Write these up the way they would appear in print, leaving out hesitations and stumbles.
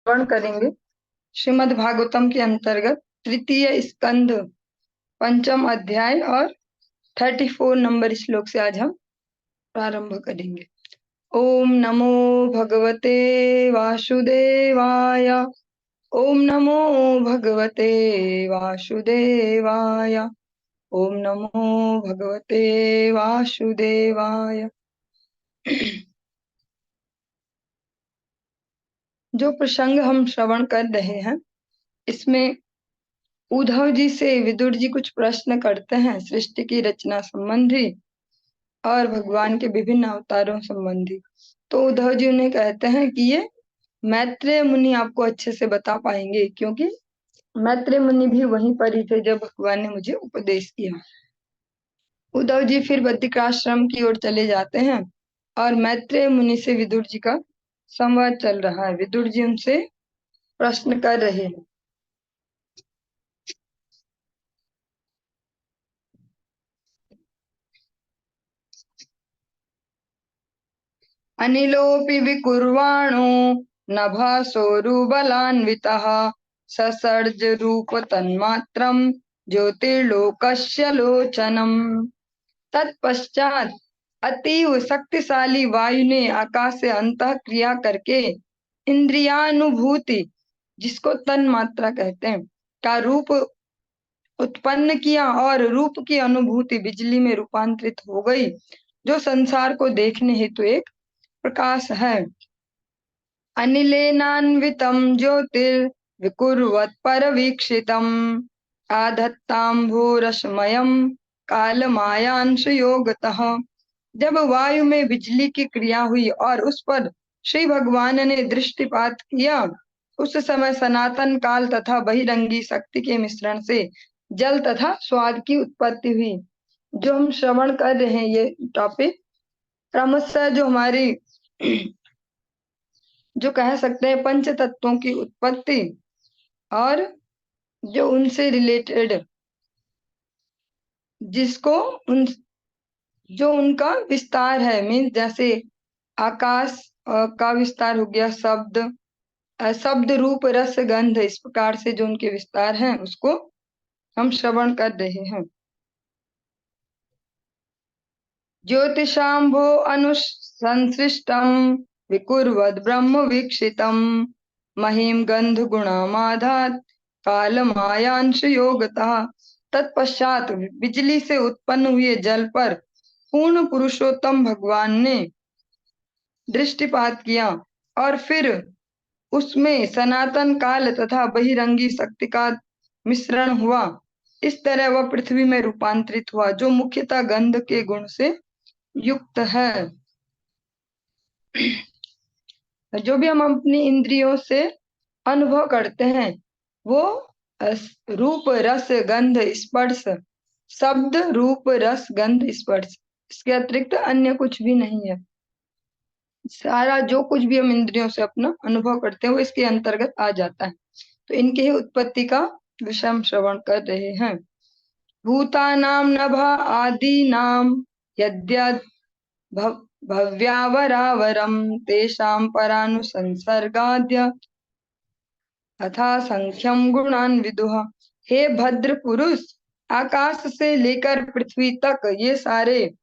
श्रवण करेंगे श्रीमद् भागवतम के अंतर्गत तृतीय स्कंद पंचम अध्याय और 34 नंबर श्लोक से आज हम प्रारंभ करेंगे। ओम नमो भगवते वासुदेवाय। ओम नमो भगवते वासुदेवाय। ओम नमो भगवते वासुदेवाय। जो प्रसंग हम श्रवण कर रहे हैं इसमें उद्धव जी से विदुर जी कुछ प्रश्न करते हैं सृष्टि की रचना संबंधी और भगवान के विभिन्न अवतारों संबंधी। तो उद्धव जी उन्हें कहते हैं कि ये मैत्रेय मुनि आपको अच्छे से बता पाएंगे, क्योंकि मैत्रेय मुनि भी वहीं पर ही थे जब भगवान ने मुझे उपदेश किया। उद्धव जी फिर बद्रिकाश्रम की ओर चले जाते हैं और मैत्रेय मुनि से विदुर जी का संवाद चल रहा है। विदुर जी उनसे प्रश्न कर रहे हैं। अनिलोऽपि विकुर्वाणो नभासोरुबलान्वितः ससर्ज रूप तन्मात्रं ज्योतिर्लोकस्य लोचनम्। तत्पश्चात अतीव शक्तिशाली वायु ने आकाश से अंतः क्रिया करके इंद्रियानुभूति, जिसको तन मात्रा कहते हैं, का रूप उत्पन्न किया और रूप की अनुभूति बिजली में रूपांतरित हो गई, जो संसार को देखने हेतु एक प्रकाश है। अनिलेनान्वितं ज्योतिर्विकुर्वत् परवीक्षितम् आधत्ताम्भोरश्मयम् कालमायांश योगतः। जब वायु में बिजली की क्रिया हुई और उस पर श्री भगवान ने दृष्टिपात किया, उस समय सनातन काल तथा बहिरंगी शक्ति के मिश्रण से जल तथा स्वाद की उत्पत्ति हुई। जो हम श्रवण कर रहे हैं ये टॉपिक क्रमशः जो हमारी जो कह सकते हैं पंच तत्वों की उत्पत्ति और जो उनसे रिलेटेड जिसको उन जो उनका विस्तार है, मीन्स जैसे आकाश का विस्तार हो गया, शब्द रूप रस गंध, इस प्रकार से जो उनके विस्तार हैं उसको हम श्रवण कर रहे हैं। ज्योतिषाम्भो अनुसंसृष्टं विकुर्वद् ब्रह्म वीक्षितं महिम गंध गुणामाधात काल मायांश योगतः। तत्पश्चात बिजली से उत्पन्न हुए जल पर पूर्ण पुरुषोत्तम भगवान ने दृष्टिपात किया और फिर उसमें सनातन काल तथा बहिरंगी शक्ति का मिश्रण हुआ। इस तरह वह पृथ्वी में रूपांतरित हुआ, जो मुख्यतः गंध के गुण से युक्त है। जो भी हम अपनी इंद्रियों से अनुभव करते हैं वो रूप रस गंध स्पर्श, शब्द रूप रस गंध स्पर्श, इसके अतिरिक्त अन्य कुछ भी नहीं है। सारा जो कुछ भी हम इंद्रियों से अपना अनुभव करते हैं वो इसके अंतर्गत आ जाता है। तो इनके ही उत्पत्ति का विषय हम श्रवण कर रहे हैं। भूतानां नभा आदीनां यद्यद् भव्यावरावरं तेषां परानुसंसर्गाद्य अथा संख्यम गुणान विदुः। हे भद्र पुरुष, आकाश से लेकर पृथ्वी तक ये सारे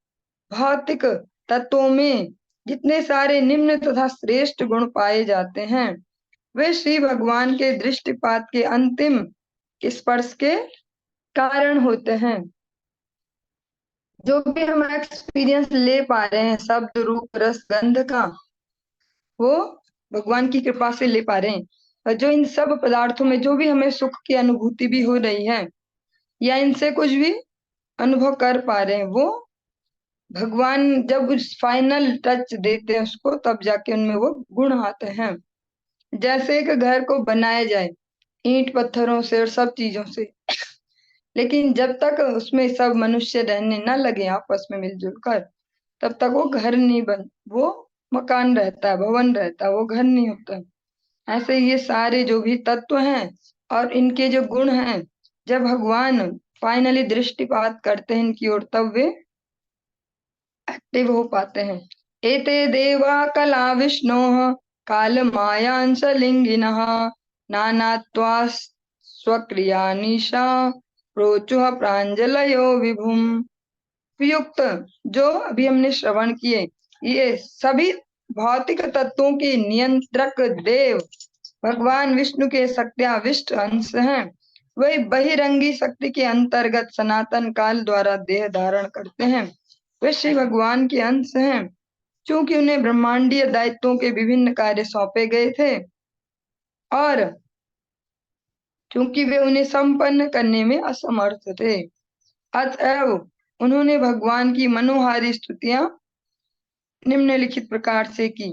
भौतिक तत्वों में जितने सारे निम्न तथा श्रेष्ठ गुण पाए जाते हैं वे श्री भगवान के दृष्टिपात के अंतिम स्पर्श के कारण होते हैं। जो भी हम एक्सपीरियंस ले पा रहे हैं शब्द रूप रस गंध का, वो भगवान की कृपा से ले पा रहे हैं। और जो इन सब पदार्थों में जो भी हमें सुख की अनुभूति भी हो रही है या इनसे कुछ भी अनुभव कर पा रहे हैं, वो भगवान जब उस फाइनल टच देते हैं उसको, तब जाके उनमें वो गुण आते हैं। जैसे एक घर को बनाया जाए ईंट पत्थरों से और सब चीजों से, लेकिन जब तक उसमें सब मनुष्य रहने न लगे आपस में मिलजुल कर, तब तक वो घर नहीं वो मकान रहता है, भवन रहता है, वो घर नहीं होता। ऐसे ये सारे जो भी तत्व हैं और इनके जो गुण हैं, जब भगवान फाइनली दृष्टिपात करते हैं इनकी ओर, तब वे एक्टिव हो पाते हैं। एते देवा कला विष्णोः काल मायांशलिंगिनः नानात्वा स्वक्रिया निशा प्रोचुः प्रांजलयो विभुम। युक्त जो अभी हमने श्रवण किए, ये सभी भौतिक तत्वों के नियंत्रक देव भगवान विष्णु के शक्त्याविष्ट अंश हैं। वही बहिरंगी शक्ति के अंतर्गत सनातन काल द्वारा देह धारण करते हैं। वे श्री भगवान के अंश हैं। चूंकि उन्हें ब्रह्मांडीय दायित्वों के विभिन्न कार्य सौंपे गए थे और चूंकि वे उन्हें संपन्न करने में असमर्थ थे, अतएव उन्होंने भगवान की मनोहारी स्तुतियां निम्नलिखित प्रकार से की।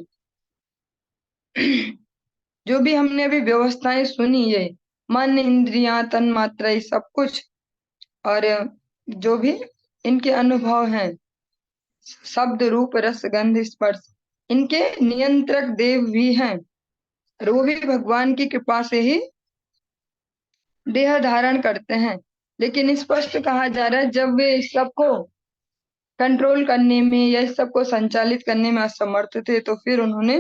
जो भी हमने अभी व्यवस्थाएं सुनी, ये मन, इंद्रियां, तन मात्रा, ये सब कुछ, और जो भी इनके अनुभव हैं, शब्द, रूप, रस, गंध, स्पर्श, इनके नियंत्रक देव भी हैं। और वो भी भगवान की कृपा से ही देह धारण करते हैं। लेकिन स्पष्ट कहा जा रहा है, जब वे इस सबको कंट्रोल करने में या इस सबको संचालित करने में असमर्थ थे, तो फिर उन्होंने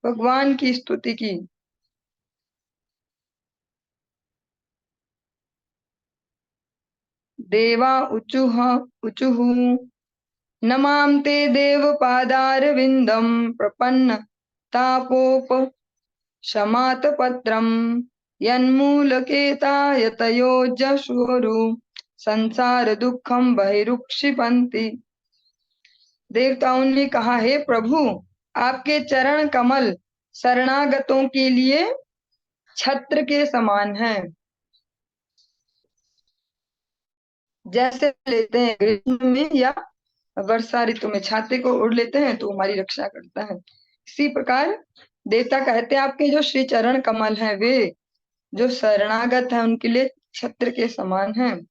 भगवान की स्तुति की। देवा उचुः उचुः नमां ते देव पादारविंदम प्रपन्न तापोप शमात पत्रम यन्मूलकेतायतयो जशोरु संसार दुखम बहिरुक्षिपन्ति। देवताओं ने कहा, हे प्रभु, आपके चरण कमल शरणागतों के लिए छत्र के समान है। जैसे लेते हैं ग्रीष्म में या वर्षा ऋतु में छाते को ओढ़ लेते हैं तो हमारी रक्षा करता है, इसी प्रकार देवता कहते हैं आपके जो श्री चरण कमल हैं, वे जो शरणागत हैं उनके लिए छत्र के समान हैं,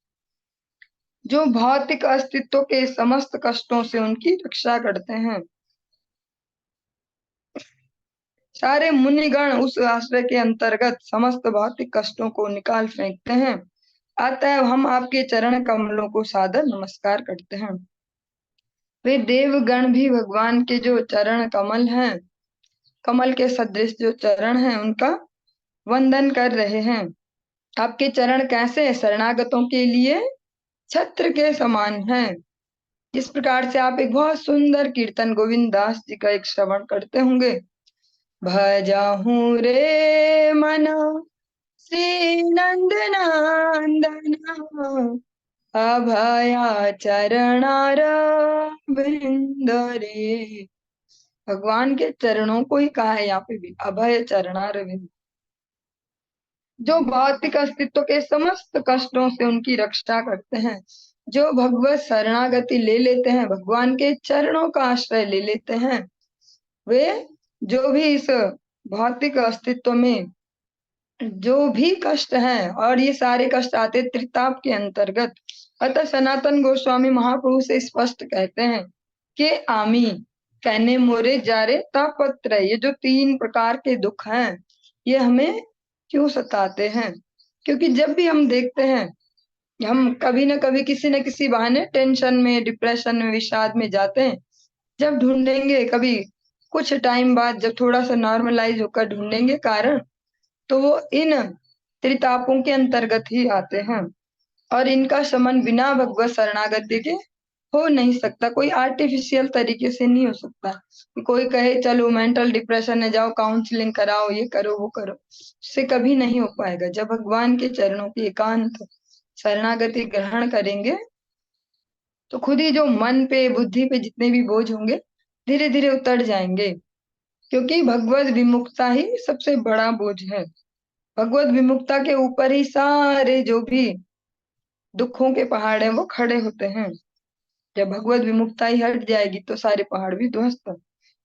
जो भौतिक अस्तित्व के समस्त कष्टों से उनकी रक्षा करते हैं। सारे मुनिगण उस आश्रय के अंतर्गत समस्त भौतिक कष्टों को निकाल फेंकते हैं। अतएव हम आपके चरण कमलों को सादर नमस्कार करते हैं। वे देवगण भी भगवान के जो चरण कमल हैं, कमल के सदृश जो चरण हैं, उनका वंदन कर रहे हैं। आपके चरण कैसे? शरणागतों के लिए छत्र के समान हैं। जिस प्रकार से आप एक बहुत सुंदर कीर्तन गोविंद दास जी का एक श्रवण करते होंगे, भजहूँ रे मना श्री नंद नंदन अभया चरणार वृंद रे। भगवान के चरणों को ही कहा है यहाँ पे भी अभय चरणार विंद, जो भौतिक अस्तित्व के समस्त कष्टों से उनकी रक्षा करते हैं। जो भगवत शरणागति ले लेते हैं, भगवान के चरणों का आश्रय ले लेते हैं, वे जो भी इस भौतिक अस्तित्व में जो भी कष्ट हैं, और ये सारे कष्ट आते त्रिताप के अंतर्गत। अतः सनातन गोस्वामी महाप्रभु से स्पष्ट कहते हैं कि आमी कहने मोरे जारे तापत्र, ये जो 3 प्रकार के दुख हैं, ये हमें क्यों सताते हैं? क्योंकि जब भी हम देखते हैं, हम कभी न कभी किसी न किसी बहाने टेंशन में, डिप्रेशन में, विषाद में जाते हैं। जब ढूंढेंगे कभी कुछ टाइम बाद, जब थोड़ा सा नॉर्मलाइज होकर ढूंढेंगे कारण, तो वो इन त्रितापों के अंतर्गत ही आते हैं। और इनका शमन बिना भगवत शरणागति के हो नहीं सकता, कोई आर्टिफिशियल तरीके से नहीं हो सकता। कोई कहे चलो मेंटल डिप्रेशन है, जाओ काउंसलिंग कराओ, ये करो वो करो, उससे कभी नहीं हो पाएगा। जब भगवान के चरणों की एकांत शरणागति ग्रहण करेंगे, तो खुद ही जो मन पे, बुद्धि पे जितने भी बोझ होंगे, धीरे धीरे उतर जाएंगे। क्योंकि भगवत विमुक्ता ही सबसे बड़ा बोझ है। भगवत विमुक्ता के ऊपर ही सारे जो भी दुखों के पहाड़ हैं वो खड़े होते हैं। जब भगवत विमुक्ता ही हट जाएगी तो सारे पहाड़ भी ध्वस्त।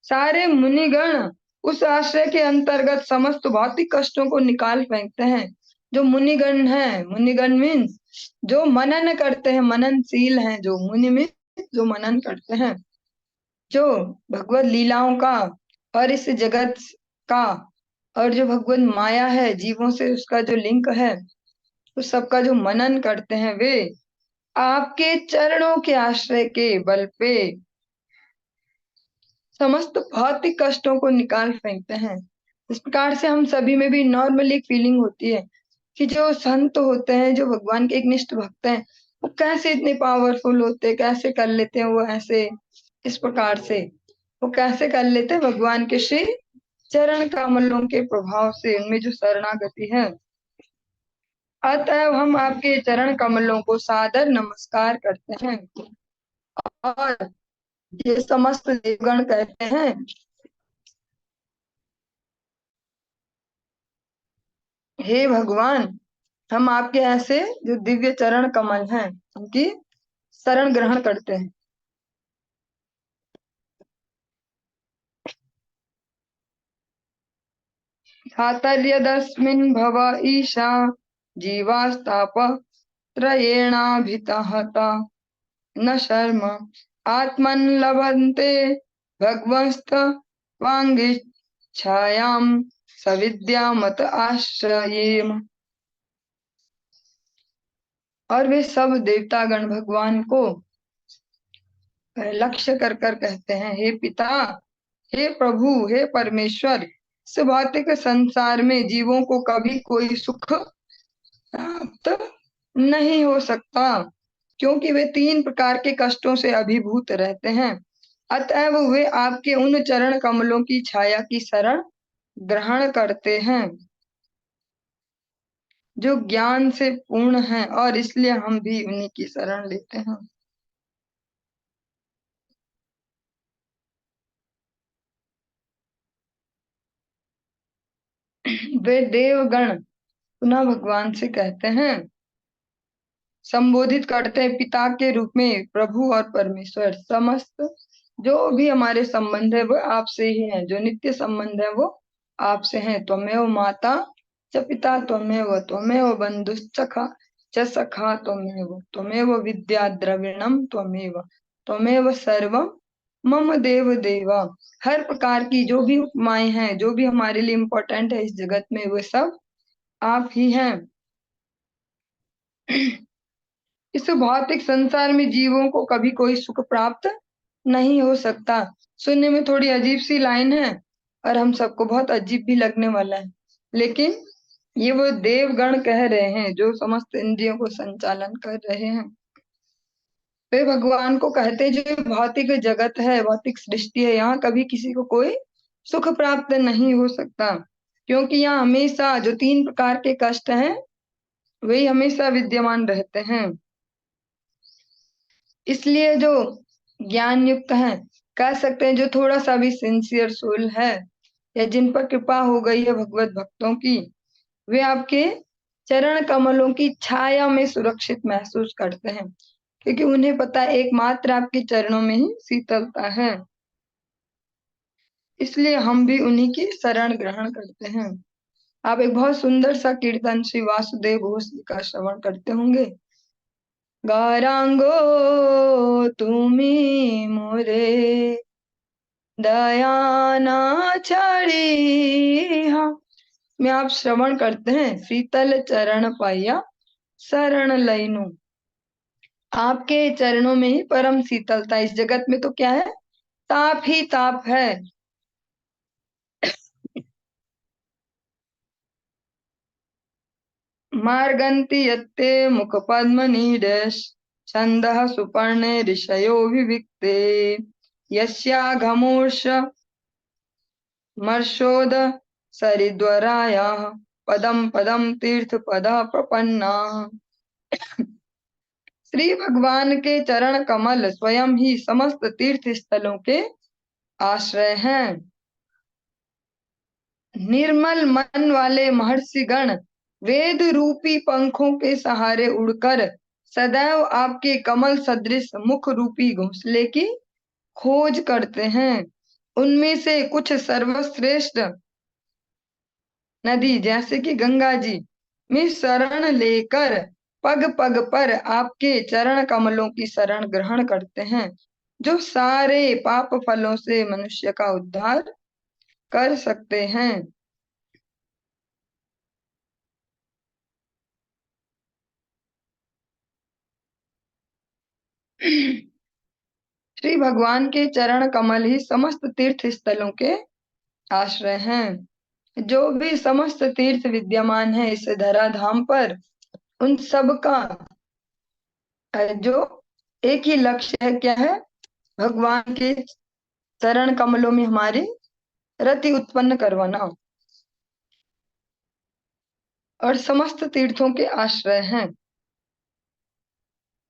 सारे मुनिगण उस आश्रय के अंतर्गत समस्त भौतिक कष्टों को निकाल फेंकते हैं। जो मुनिगण हैं, मुनिगण मीन्स जो मनन करते हैं, मननशील हैं, जो मुनि में जो मनन करते हैं, जो भगवत लीलाओं का और इस जगत का और जो भगवत माया है, जीवों से उसका जो लिंक है, उस सबका जो मनन करते हैं, वे आपके चरणों के आश्रय के बल पे समस्त भौतिक कष्टों को निकाल फेंकते हैं। इस प्रकार से हम सभी में भी नॉर्मली एक फीलिंग होती है कि जो संत होते हैं, जो भगवान के एक निष्ठ भक्त हैं, वो कैसे इतने पावरफुल होते हैं, कैसे कर लेते हैं वो ऐसे, इस प्रकार से वो कैसे कर लेते हैं भगवान के श्री चरण कमलों के प्रभाव से, उनमें जो शरणागति है। अतः हम आपके चरण कमलों को सादर नमस्कार करते हैं। और ये समस्त देवगण कहते हैं, हे भगवान, हम आपके ऐसे जो दिव्य चरण कमल हैं उनकी शरण ग्रहण करते हैं। धातर्यदस्मिन् भव ईशा जीवास्ताप त्रयेणाभितहता न शर्म आत्मन् लभन्ते भगवस्त वांगिच्छायां सविद्यामत आश्रयेम। और वे सब देवतागण भगवान को लक्ष्य कर कर कहते हैं, हे पिता, हे प्रभु, हे परमेश्वर, इस भौतिक संसार में जीवों को कभी कोई सुख प्राप्त नहीं हो सकता, क्योंकि वे तीन प्रकार के कष्टों से अभिभूत रहते हैं। अतएव वे आपके उन चरण कमलों की छाया की शरण ग्रहण करते हैं, जो ज्ञान से पूर्ण है, और इसलिए हम भी उन्हीं की शरण लेते हैं। वे देवगण पुनः भगवान से कहते हैं, संबोधित करते हैं पिता के रूप में, प्रभु और परमेश्वर, समस्त जो भी हमारे संबंध है वो आपसे ही है, जो नित्य संबंध है वो आपसे है। त्वमेव माता च पिता त्वमेव, त्वमेव बंधुश्च सखा च सखा त्वमेव, त्वमेव विद्या द्रविणम त्वमेव, त्वमेव सर्वम मम देव देवा। हर प्रकार की जो भी उपमाएं हैं, जो भी हमारे लिए इम्पोर्टेंट है इस जगत में, वो सब आप ही हैं। इस भौतिक संसार में जीवों को कभी कोई सुख प्राप्त नहीं हो सकता। सुनने में थोड़ी अजीब सी लाइन है और हम सबको बहुत अजीब भी लगने वाला है, लेकिन ये वो देवगण कह रहे हैं जो समस्त इंद्रियों को संचालन कर रहे हैं। वे भगवान को कहते हैं, जो भौतिक जगत है, भौतिक सृष्टि है, यहाँ कभी किसी को कोई सुख प्राप्त नहीं हो सकता, क्योंकि यहाँ हमेशा जो तीन प्रकार के कष्ट हैं वही हमेशा विद्यमान रहते हैं। इसलिए जो ज्ञान युक्त है, कह सकते हैं जो थोड़ा सा भी सिंसियर सोल है, या जिन पर कृपा हो गई है भगवत भक्तों की, वे आपके चरण कमलों की छाया में सुरक्षित महसूस करते हैं, क्योंकि उन्हें पता है एकमात्र आपके चरणों में ही शीतलता है। इसलिए हम भी उन्हीं की शरण ग्रहण करते हैं। आप एक बहुत सुंदर सा कीर्तन श्री वासुदेव घोष जी का श्रवण करते होंगे। गौरांगो तुमी मोरे दयाना छड़ी, हाँ में आप श्रवण करते हैं, शीतल चरण पाया शरण लैनु। आपके चरणों में ही परम शीतलता, इस जगत में तो क्या है, ताप ही ताप है। मार्गन्ति यत्ते मुख पद्म नीडेश छंदः सुपर्णे ऋषयो विविक्ते, यस्याघमूर्ष मर्षोद सरिद्वरायाः पदम पदम तीर्थ पदा प्रपन्ना। श्री भगवान के चरण कमल स्वयं ही समस्त तीर्थ स्थलों के आश्रय हैं। निर्मल मन वाले महर्षि गण वेद रूपी पंखों के सहारे उड़कर सदैव आपके कमल सदृश मुख रूपी घोंसले की खोज करते हैं। उनमें से कुछ सर्वश्रेष्ठ नदी जैसे कि गंगा जी में शरण लेकर पग पग पर आपके चरण कमलों की शरण ग्रहण करते हैं, जो सारे पाप फलों से मनुष्य का उद्धार कर सकते हैं। श्री भगवान के चरण कमल ही समस्त तीर्थ स्थलों के आश्रय हैं। जो भी समस्त तीर्थ विद्यमान है इस धराधाम पर, उन सब का जो एक ही लक्ष्य है, क्या है? भगवान के चरण कमलों में हमारी रति उत्पन्न करवाना। और समस्त तीर्थों के आश्रय हैं।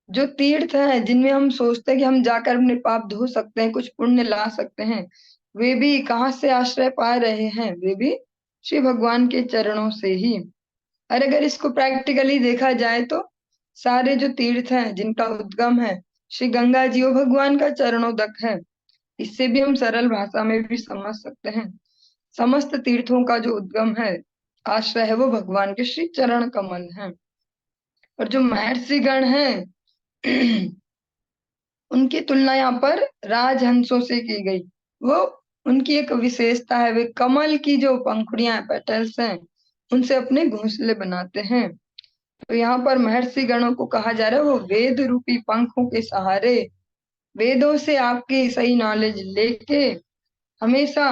जो तीर्थ हैं जिनमें हम सोचते हैं कि हम जाकर अपने पाप धो सकते हैं, कुछ पुण्य ला सकते हैं, वे भी कहाँ से आश्रय पा रहे हैं? वे भी श्री भगवान के चरणों से ही। और अगर इसको प्रैक्टिकली देखा जाए तो सारे जो तीर्थ हैं जिनका उद्गम है श्री गंगा जी, वो भगवान का चरणोदक है। इससे भी हम सरल भाषा में भी समझ सकते हैं। समस्त तीर्थों का जो उद्गम है, आश्रय है, वो भगवान के श्री चरण कमल हैं। और जो महर्षि गण हैं उनकी तुलना यहाँ पर राजहंसों से की गई। वो उनकी एक विशेषता है, वे कमल की जो पंखुड़ियां, पेटल्स हैं, उनसे अपने घोंसले बनाते हैं। तो यहाँ पर महर्षि गणों को कहा जा रहा है वो वेद रूपी पंखों के सहारे, वेदों से आपकी सही नॉलेज लेके हमेशा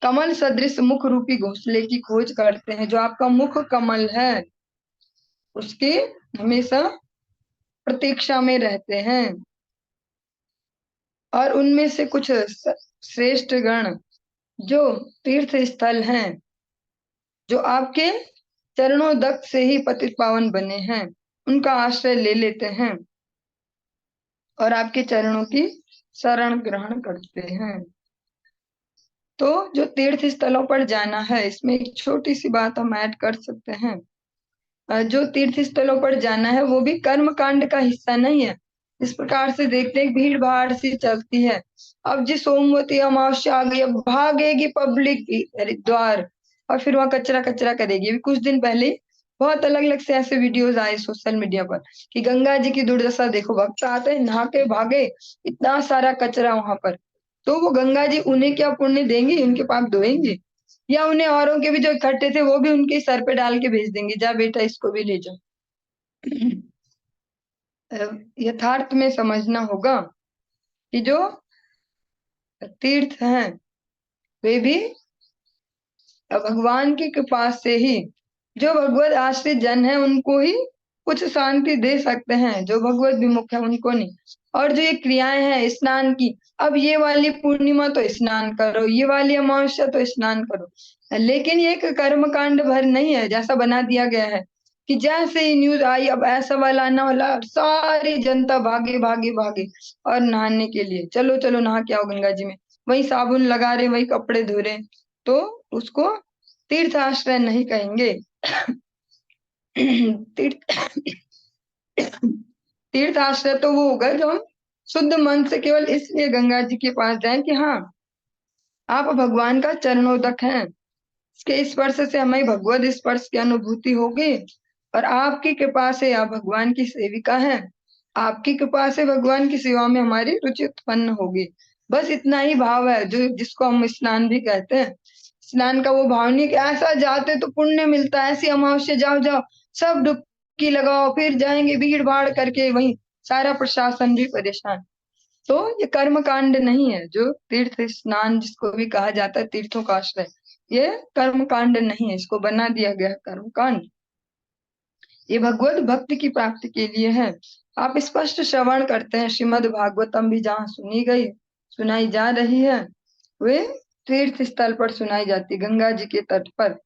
कमल सदृश मुख रूपी घोंसले की खोज करते हैं। जो आपका मुख कमल है उसकी हमेशा प्रतीक्षा में रहते हैं। और उनमें से कुछ श्रेष्ठ गण जो तीर्थ स्थल हैं, जो आपके चरणोदक से ही पतित पावन बने हैं, उनका आश्रय ले लेते हैं और आपके चरणों की शरण ग्रहण करते हैं। तो जो तीर्थ स्थलों पर जाना है, इसमें एक छोटी सी बात हम ऐड कर सकते हैं। जो तीर्थ स्थलों पर जाना है वो भी कर्म कांड का हिस्सा नहीं है। इस प्रकार से देखते हैं भीड़ भाड़ सी चलती है। अब जी सोमवती अमावस्या आ गई, अब भागेगी पब्लिक हरिद्वार और फिर वहां कचरा कचरा करेगी। अभी कुछ दिन पहले बहुत अलग अलग से ऐसे वीडियोस आए सोशल मीडिया पर कि गंगा जी की दुर्दशा देखो, भक्त आते हैं नहा के भागे, इतना सारा कचरा वहां पर। तो वो गंगा जी उन्हें क्या पुण्य देंगी? उनके पाप धोएंगे? या उन्हें औरों के भी जो इकट्ठे थे वो भी उनके सर पे डाल के भेज देंगे, जा बेटा इसको भी ले जाओ। यथार्थ में समझना होगा कि जो तीर्थ हैं वे भी भगवान की कृपा से ही, जो भगवत आश्रित जन है उनको ही कुछ शांति दे सकते हैं, जो भगवत विमुख है उनको नहीं। और जो ये क्रियाएं हैं स्नान की, अब ये वाली पूर्णिमा तो स्नान करो, ये वाली अमावस्या तो स्नान करो, लेकिन ये एक कर्म कांड भर नहीं है। जैसा बना दिया गया है कि जैसे ही न्यूज आई अब ऐसा वाला आना वाला, सारी जनता भागे भागे भागे और नहाने के लिए, चलो चलो नहा के आओ गंगा जी में, वही साबुन लगा रहे, वही कपड़े धो रहे। तो उसको तीर्थ आश्रय नहीं कहेंगे। तीर्थ तीर्थ आश्रय तो वो होगा जो हम शुद्ध मन से केवल इसलिए गंगा जी के पास जाएं कि हाँ आप भगवान का चरणोदक हैं, इसके स्पर्श से हमें भगवत स्पर्श की अनुभूति होगी। और आपकी कृपा से आप भगवान की सेविका हैं, आपकी कृपा से भगवान की सेवा में हमारी रुचि उत्पन्न होगी। बस इतना ही भाव है, जो जिसको हम स्नान भी कहते हैं। स्नान का वो भाव नहीं कि ऐसा जाते तो पुण्य मिलता है, ऐसी अमावस्या जाओ जाओ सब डुबकी लगाओ फिर जाएंगे भीड़ भाड़ करके, वही सारा प्रशासन भी परेशान। तो ये कर्म कांड नहीं है। जो तीर्थ स्नान जिसको भी कहा जाता है तीर्थों का आश्रय, ये कर्म कांड नहीं है, इसको बना दिया गया है कर्म कांड। ये भगवत भक्ति की प्राप्ति के लिए है। आप स्पष्ट श्रवण करते हैं, श्रीमद् भागवतम भी जहाँ सुनाई जा रही है, वे तीर्थ स्थल पर सुनाई जाती, गंगा जी के तट पर।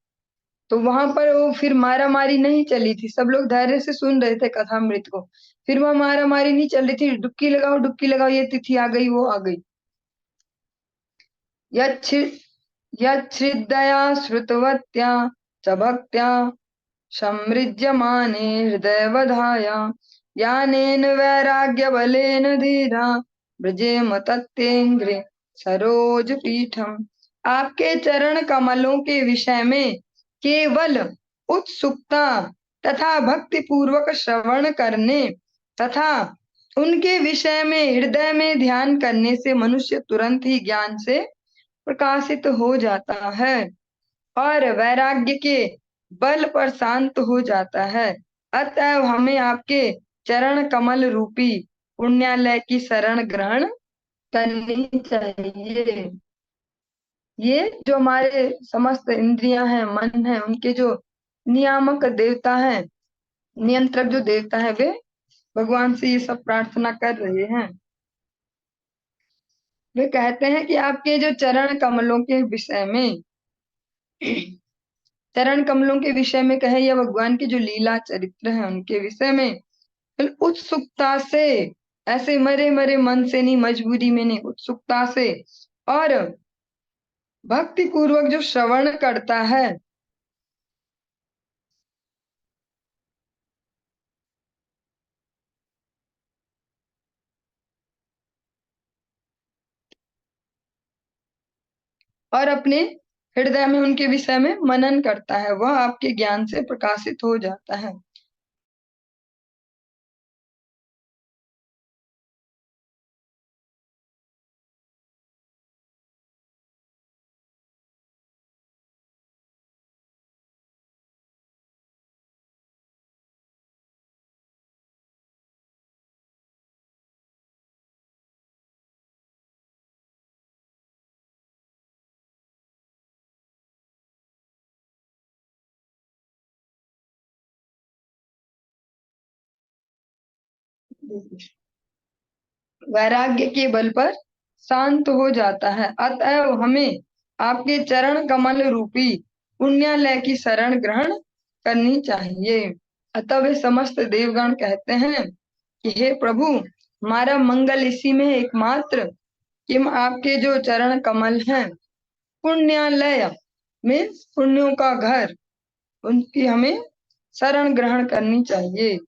तो वहां पर वो फिर मारा मारी नहीं चली थी, सब लोग धैर्य से सुन रहे थे कथामृत को। फिर वहां मारा मारी नहीं चल रही थी, डुबकी लगाओ ये तिथि आ गई वो आ गई। यच्छ्रद्धया श्रुतवत्या च भक्त्या समृज्यमाने हृदयवधाय ज्ञानेन वैराग्यबलेन धीरा ब्रजेम तत्तेन्द्रे सरोज पीठम। आपके चरण कमलों के विषय में केवल उत्सुकता तथा भक्ति पूर्वक श्रवण करने तथा उनके विषय में हृदय में ध्यान करने से मनुष्य तुरंत ही ज्ञान से प्रकाशित हो जाता है और वैराग्य के बल पर शांत हो जाता है। अतएव हमें आपके चरण कमल रूपी पुण्यालय की शरण ग्रहण करनी चाहिए। ये जो हमारे समस्त इंद्रियां हैं, मन है, उनके जो नियामक देवता है, नियंत्रक जो देवता है, वे भगवान से ये सब प्रार्थना कर रहे हैं। वे कहते हैं कि आपके जो चरण कमलों के विषय में, चरण कमलों के विषय में कहे या भगवान के जो लीला चरित्र है उनके विषय में उत्सुकता से, ऐसे मरे मरे मन से नहीं, मजबूरी में नहीं, उत्सुकता से और भक्ति पूर्वक जो श्रवण करता है, और अपने हृदय में उनके विषय में मनन करता है, वह आपके ज्ञान से प्रकाशित हो जाता है। वैराग्य के बल पर शांत हो जाता है। अतएव हमें आपके चरण कमल रूपी पुण्यालय की शरण ग्रहण करनी चाहिए। अतः वे समस्त देवगण कहते हैं कि हे प्रभु, हमारा मंगल इसी में है एकमात्र कि हम आपके जो चरण कमल हैं, पुण्यालय मीन्स पुण्यों का घर, उनकी हमें शरण ग्रहण करनी चाहिए।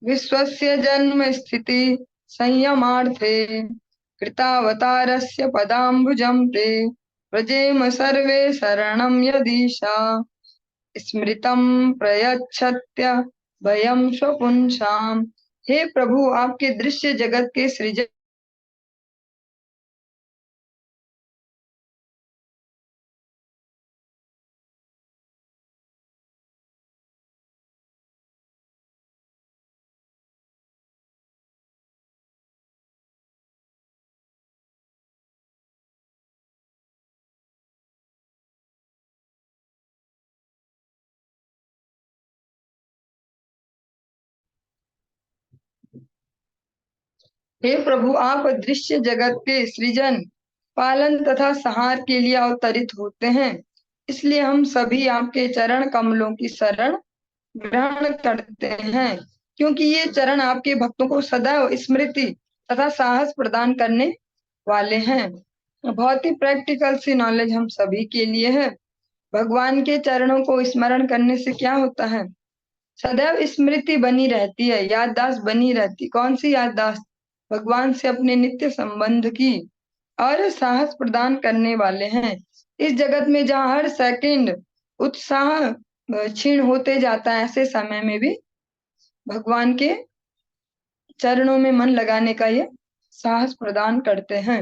विश्वस्य जन्म स्थिति संयमार्थे कृतावतारस्य पदाम्बुजं ते व्रजेम सर्वे शरणं यदीशा स्मृतं प्रयच्छत्य भयं स्वपुंसाम्। हे प्रभु, आपके दृश्य जगत के सृजन, हे प्रभु, आप दृश्य जगत के सृजन, पालन तथा संहार के लिए अवतरित होते हैं, इसलिए हम सभी आपके चरण कमलों की शरण ग्रहण करते हैं, क्योंकि ये चरण आपके भक्तों को सदैव स्मृति तथा साहस प्रदान करने वाले हैं। बहुत ही प्रैक्टिकल सी नॉलेज हम सभी के लिए है। भगवान के चरणों को स्मरण करने से क्या होता है? सदैव स्मृति बनी रहती है, याददाश्त बनी रहती। कौन सी याददाश्त? भगवान से अपने नित्य संबंध की। और साहस प्रदान करने वाले हैं। इस जगत में जहाँ हर सेकंड उत्साह क्षीण होते जाता है, ऐसे समय में भी भगवान के चरणों में मन लगाने का ये साहस प्रदान करते हैं।